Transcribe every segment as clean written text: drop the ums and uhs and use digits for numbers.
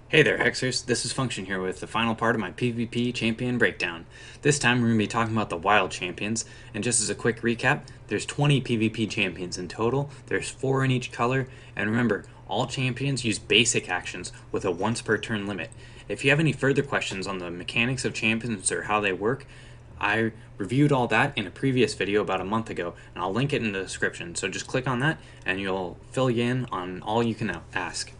Hey there, Hexers. This is Function here with the final part of my PvP champion breakdown. This time we're going to be talking about the wild champions, and just as a quick recap, there's 20 PvP champions in total, there's 4 in each color, and remember, all champions use basic actions with a once per turn limit. If you have any further questions on the mechanics of champions or how they work, I reviewed all that in a previous video about a month ago, and I'll link it in the description, so just click on that and you'll fill you in on all you can ask.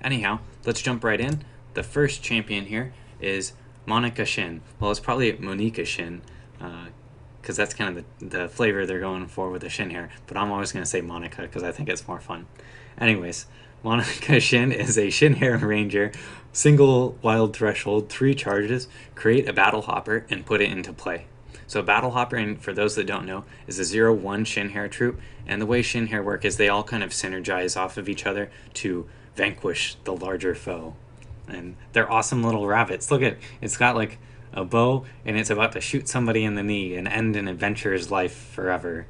Anyhow, let's jump right in. The first champion here is Monica Shin. Well, it's probably Monica Shin, because that's kind of the flavor they're going for with the Shin hair, but I'm always going to say Monica because I think it's more fun. Anyways, Monica Shin is a Shin hair ranger, single wild threshold, 3 charges, create a battle hopper, and put it into play. So Battle Hopper, and for those that don't know, is a 0-1 Shin hair troop, and the way Shin hair work is they all kind of synergize off of each other to vanquish the larger foe. And they're awesome little rabbits. Look at it's got like a bow and it's about to shoot somebody in the knee and end an adventurer's life forever.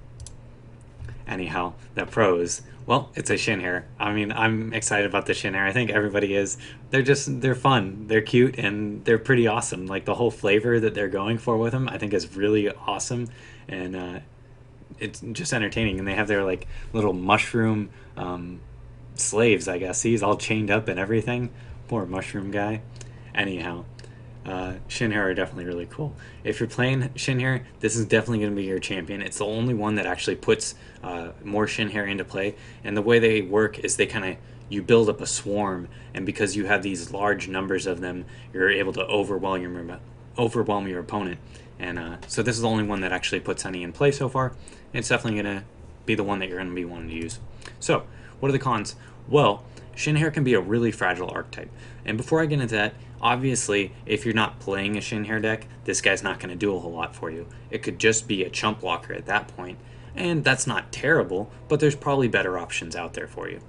Anyhow, the pros. Well, it's a Shin hair. I mean, I'm excited about the Shin hair. I think everybody is. They're fun. They're cute and they're pretty awesome. Like the whole flavor that they're going for with them, I think is really awesome. And it's just entertaining. And they have their like little mushroom slaves, I guess. He's all chained up and everything. Poor mushroom guy. Anyhow, Shin hair are definitely really cool. If you're playing Shin hair, this is definitely going to be your champion. It's the only one that actually puts more Shin hair into play. And the way they work is they kind of you build up a swarm, and because you have these large numbers of them, you're able to overwhelm your opponent. And so this is the only one that actually puts any in play so far. It's definitely going to be the one that you're going to be wanting to use. So, what are the cons? Well, Shin hair can be a really fragile archetype. And before I get into that, obviously, if you're not playing a Shin hair deck, this guy's not going to do a whole lot for you. It could just be a chump blocker at that point, and that's not terrible, but there's probably better options out there for you.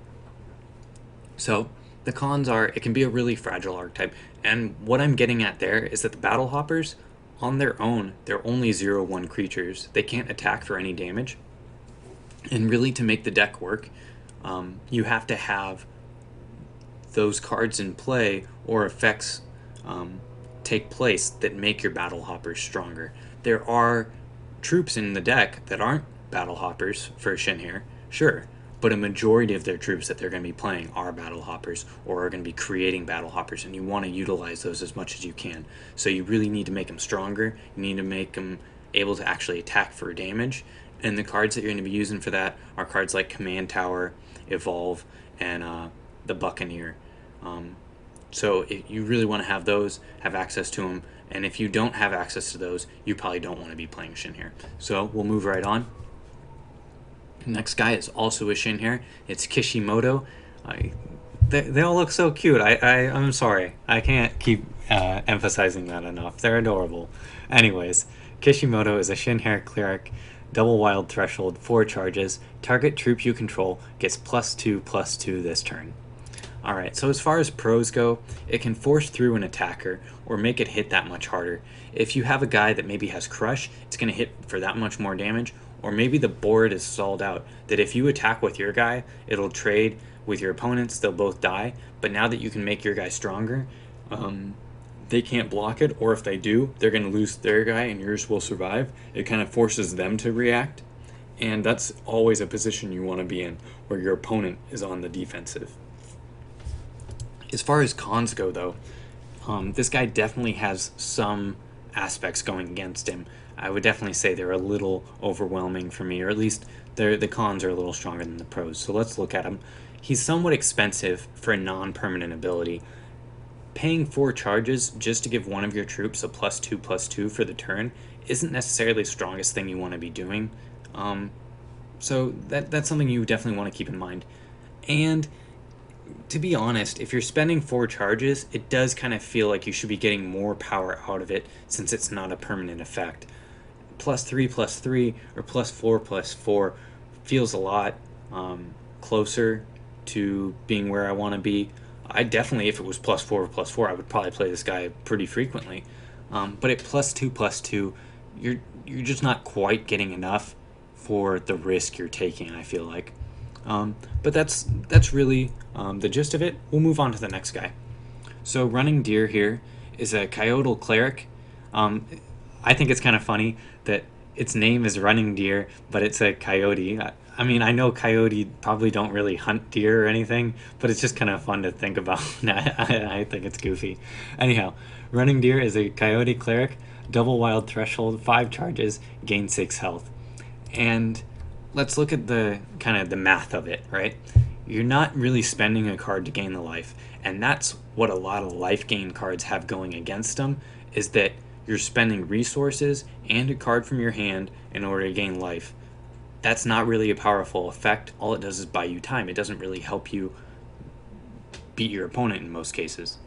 So, the cons are it can be a really fragile archetype, and what I'm getting at there is that the Battle Hoppers, on their own, they're only 0-1 creatures. They can't attack for any damage, and really to make the deck work, you have to have those cards in play or effects take place that make your Battle Hoppers stronger. There are troops in the deck that aren't Battle Hoppers for Shin hair, sure, but a majority of their troops that they're going to be playing are Battle Hoppers or are going to be creating Battle Hoppers, and you want to utilize those as much as you can. So you really need to make them stronger. You need to make them able to actually attack for damage, and the cards that you're going to be using for that are cards like Command Tower, Evolve, and the Buccaneer. So if you really want to have those, have access to them, and if you don't have access to those, you probably don't want to be playing Shin hair. So we'll move right on. Next guy is also a Shin hair. It's Kishimoto. They all look so cute. I'm sorry. I can't keep emphasizing that enough. They're adorable. Anyways, Kishimoto is a Shin hair cleric. Double wild threshold, 4 charges. Target troop you control gets +2/+2 this turn. Alright, so as far as pros go, it can force through an attacker or make it hit that much harder. If you have a guy that maybe has Crush, it's going to hit for that much more damage, or maybe the board is stalled out, that if you attack with your guy, it'll trade with your opponents, they'll both die, but now that you can make your guy stronger, they can't block it, or if they do, they're going to lose their guy and yours will survive. It kind of forces them to react, and that's always a position you want to be in, where your opponent is on the defensive. As far as cons go, though, this guy definitely has some aspects going against him. I would definitely say they're a little overwhelming for me, or at least the cons are a little stronger than the pros. So let's look at him. He's somewhat expensive for a non-permanent ability. Paying 4 charges just to give one of your troops a +2/+2 for the turn isn't necessarily the strongest thing you want to be doing. So that's something you definitely want to keep in mind. And to be honest, if you're spending 4 charges, it does kind of feel like you should be getting more power out of it since it's not a permanent effect. +3/+3 or +4/+4 feels a lot closer to being where I want to be. I definitely, if it was +4/+4, I would probably play this guy pretty frequently. But at +2/+2, you're just not quite getting enough for the risk you're taking, I feel like. But that's really the gist of it. We'll move on to the next guy. So Running Deer here is a coyotal cleric. I think it's kind of funny that its name is Running Deer, but it's a coyote. I mean, I know coyote probably don't really hunt deer or anything, but it's just kind of fun to think about. I think it's goofy. Anyhow, Running Deer is a coyote cleric, double wild threshold, 5 charges, gain 6 health. And let's look at the kind of the math of it, right? You're not really spending a card to gain the life, and that's what a lot of life gain cards have going against them, is that you're spending resources and a card from your hand in order to gain life. That's not really a powerful effect. All it does is buy you time. It doesn't really help you beat your opponent in most cases.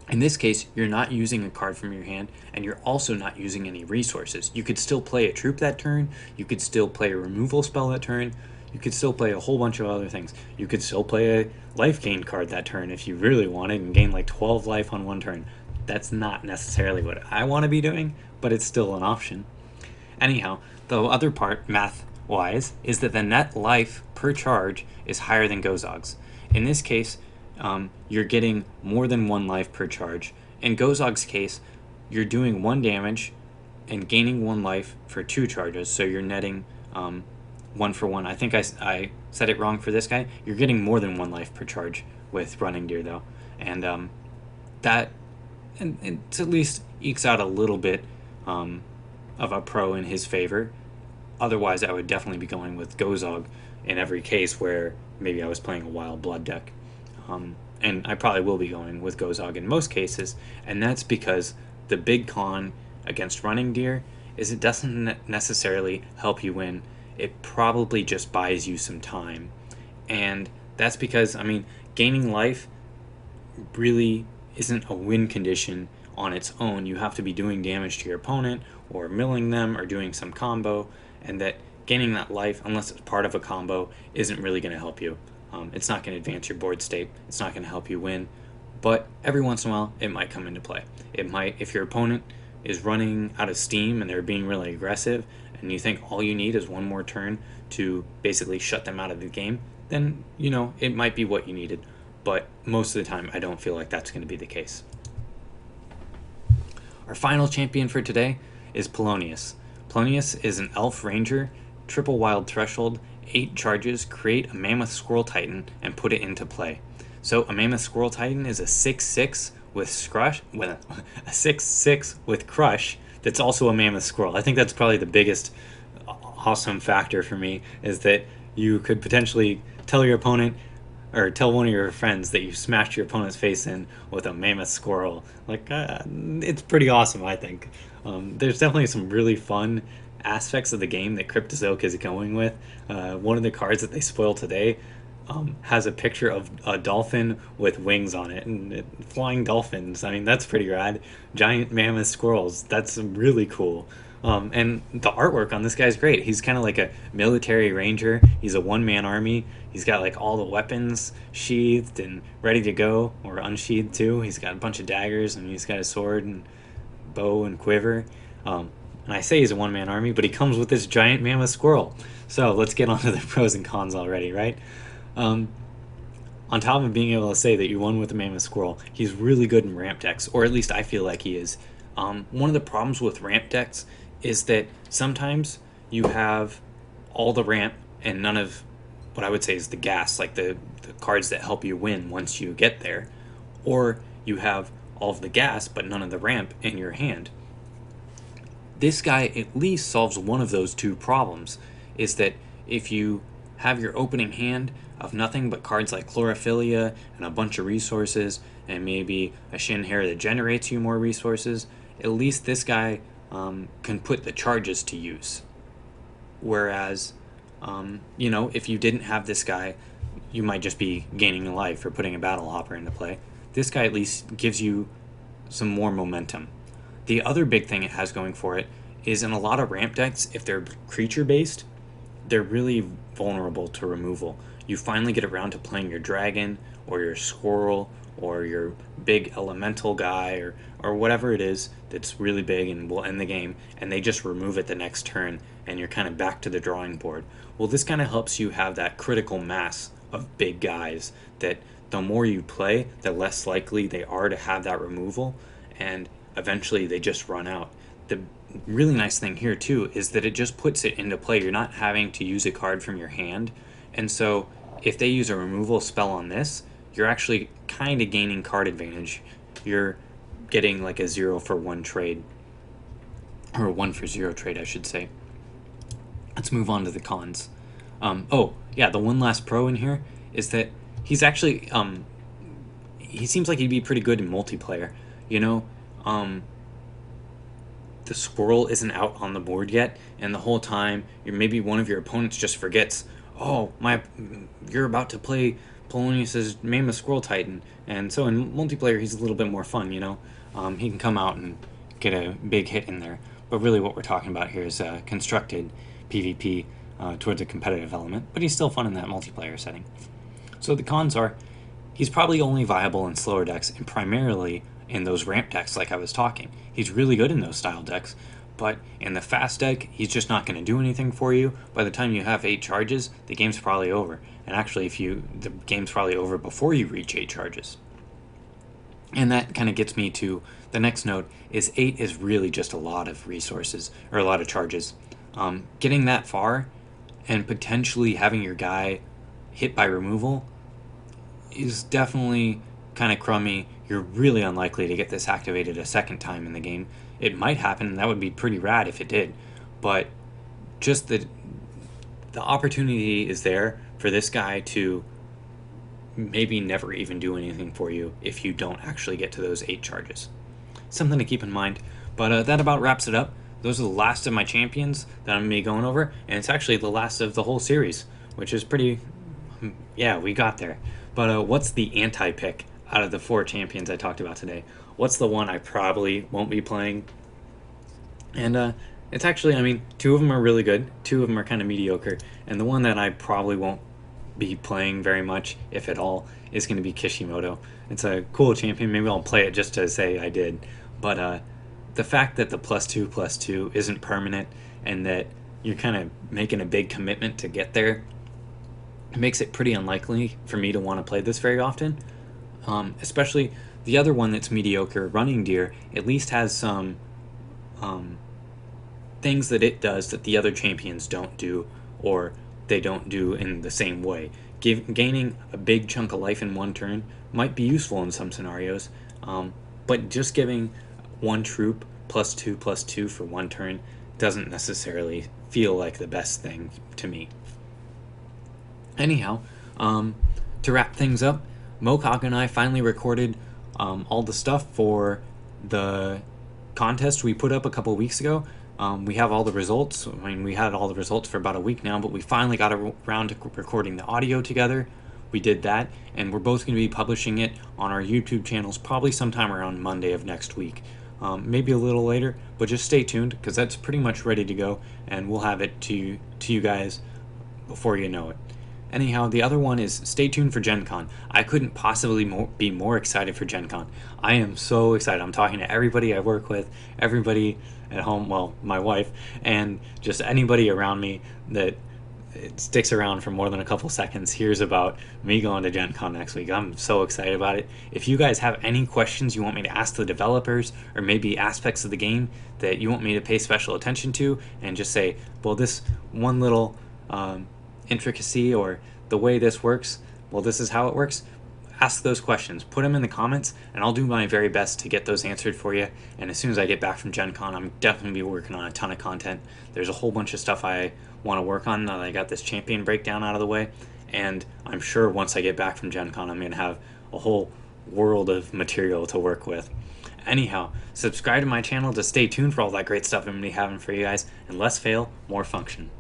In this case, you're not using a card from your hand, and you're also not using any resources. You could still play a troop that turn, you could still play a removal spell that turn, you could still play a whole bunch of other things. You could still play a life gain card that turn if you really wanted and gain like 12 life on one turn. That's not necessarily what I want to be doing, but it's still an option. Anyhow, the other part, math-wise, is that the net life per charge is higher than Gozog's. In this case, you're getting more than 1 life per charge. In Gozog's case, you're doing 1 damage and gaining 1 life for 2 charges, so you're netting 1 for 1. I think I said it wrong for this guy. You're getting more than 1 life per charge with Running Deer, though. And that it at least ekes out a little bit of a pro in his favor. Otherwise, I would definitely be going with Gozog in every case where maybe I was playing a Wild Blood deck. And I probably will be going with Gozog in most cases, and that's because the big con against Running Deer is it doesn't necessarily help you win. It probably just buys you some time. And that's because, I mean, gaining life really isn't a win condition on its own. You have to be doing damage to your opponent or milling them or doing some combo, and that gaining that life, unless it's part of a combo, isn't really going to help you. It's not going to advance your board state. It's not going to help you win. But every once in a while, it might come into play. It might, if your opponent is running out of steam and they're being really aggressive, and you think all you need is 1 more turn to basically shut them out of the game, then, you know, it might be what you needed. But most of the time, I don't feel like that's going to be the case. Our final champion for today is Polonius. Polonius is an elf ranger, triple wild threshold, 8 charges, create a mammoth squirrel titan, and put it into play. So a mammoth squirrel titan is a 6/6 with crush that's also a mammoth squirrel. I think that's probably the biggest awesome factor for me, is that you could potentially tell your opponent or tell one of your friends that you smashed your opponent's face in with a mammoth squirrel. Like, it's pretty awesome, I think. There's definitely some really fun aspects of the game that Cryptozoic is going with. One of the cards that they spoiled today has a picture of a dolphin with wings on it, and flying dolphins. I mean, that's pretty rad. Giant mammoth squirrels, that's really cool. And the artwork on this guy's great. He's kind of like a military ranger. He's a one-man army. He's got like all the weapons sheathed and ready to go, or unsheathed too. He's got a bunch of daggers, and he's got a sword and bow and quiver. And I say he's a one-man army, but he comes with this giant mammoth squirrel. So let's get on to the pros and cons already, right? On top of being able to say that you won with the mammoth squirrel, he's really good in ramp decks, or at least I feel like he is. One of the problems with ramp decks is that sometimes you have all the ramp and none of what I would say is the gas, like the cards that help you win once you get there. Or you have all of the gas but none of the ramp in your hand. This guy at least solves one of those 2 problems, is that if you have your opening hand of nothing but cards like Chlorophylla and a bunch of resources and maybe a Shin Hair that generates you more resources, at least this guy can put the charges to use. Whereas, you know, if you didn't have this guy, you might just be gaining a life or putting a Battle Hopper into play. This guy at least gives you some more momentum. The other big thing it has going for it is in a lot of ramp decks, if they're creature-based, they're really vulnerable to removal. You finally get around to playing your dragon or your squirrel or your big elemental guy or whatever it is that's really big and will end the game, and they just remove it the next turn and you're kind of back to the drawing board. Well, this kind of helps you have that critical mass of big guys that the more you play, the less likely they are to have that removal, and eventually they just run out. The really nice thing here too is that it just puts it into play. You're not having to use a card from your hand, and so if they use a removal spell on this, you're actually kind of gaining card advantage. You're getting like a 0-for-1 trade, or a 1-for-0 trade, I should say. Let's move on to the cons. Oh yeah, the one last pro in here is that he's actually he seems like he'd be pretty good in multiplayer. You know, the squirrel isn't out on the board yet, and the whole time maybe one of your opponents just forgets, oh you're about to play Polonius's Mammoth Squirrel Titan, and so in multiplayer he's a little bit more fun. You know, he can come out and get a big hit in there. But really what we're talking about here is constructed PvP towards a competitive element, but he's still fun in that multiplayer setting. So the cons are, he's probably only viable in slower decks and primarily in those ramp decks like I was talking. He's really good in those style decks, but in the fast deck, he's just not going to do anything for you. By the time you have 8 charges, the game's probably over. And actually, the game's probably over before you reach 8 charges. And that kind of gets me to the next note, is 8 is really just a lot of resources, or a lot of charges. Getting that far and potentially having your guy hit by removal is definitely kind of crummy. You're really unlikely to get this activated a second time in the game. It might happen, and that would be pretty rad if it did, but just the opportunity is there for this guy to maybe never even do anything for you if you don't actually get to those 8 charges. Something to keep in mind, but that about wraps it up. Those are the last of my champions that I'm going to be going over, and it's actually the last of the whole series, which is pretty, yeah, we got there. But what's the anti-pick out of the 4 champions I talked about today? What's the one I probably won't be playing? And it's actually, I mean, 2 of them are really good, 2 of them are kind of mediocre, and the one that I probably won't be playing very much, if at all, is going to be Kishimoto. It's a cool champion. Maybe I'll play it just to say I did, but the fact that the +2/+2 isn't permanent and that you're kind of making a big commitment to get there makes it pretty unlikely for me to want to play this very often. Especially the other one that's mediocre, Running Deer, at least has some things that it does that the other champions don't do, or they don't do in the same way. Gaining a big chunk of life in one turn might be useful in some scenarios, but just giving one troop +2/+2 for one turn doesn't necessarily feel like the best thing to me. Anyhow, to wrap things up, Mokok and I finally recorded all the stuff for the contest we put up a couple weeks ago. We have all the results. I mean, we had all the results for about a week now, but we finally got around to recording the audio together. We did that, and we're both going to be publishing it on our YouTube channels probably sometime around Monday of next week. Maybe a little later, but just stay tuned because that's pretty much ready to go, and we'll have it to you guys before you know it. Anyhow, the other one is stay tuned for Gen Con. I couldn't possibly be more excited for Gen Con. I am so excited. I'm talking to everybody I work with, everybody at home, well, my wife, and just anybody around me that it sticks around for more than a couple seconds hears about me going to Gen Con next week. I'm so excited about it. If you guys have any questions you want me to ask the developers, or maybe aspects of the game that you want me to pay special attention to, and just say, well, this one little intricacy or the way this works, well, this is how it works, ask those questions. Put them in the comments, and I'll do my very best to get those answered for you. And as soon as I get back from Gen Con, I'm definitely be working on a ton of content. There's a whole bunch of stuff I want to work on now that I got this champion breakdown out of the way, and I'm sure once I get back from Gen Con, I'm going to have a whole world of material to work with. Anyhow, subscribe to my channel to stay tuned for all that great stuff I'm going to be having for you guys, and less fail, more function.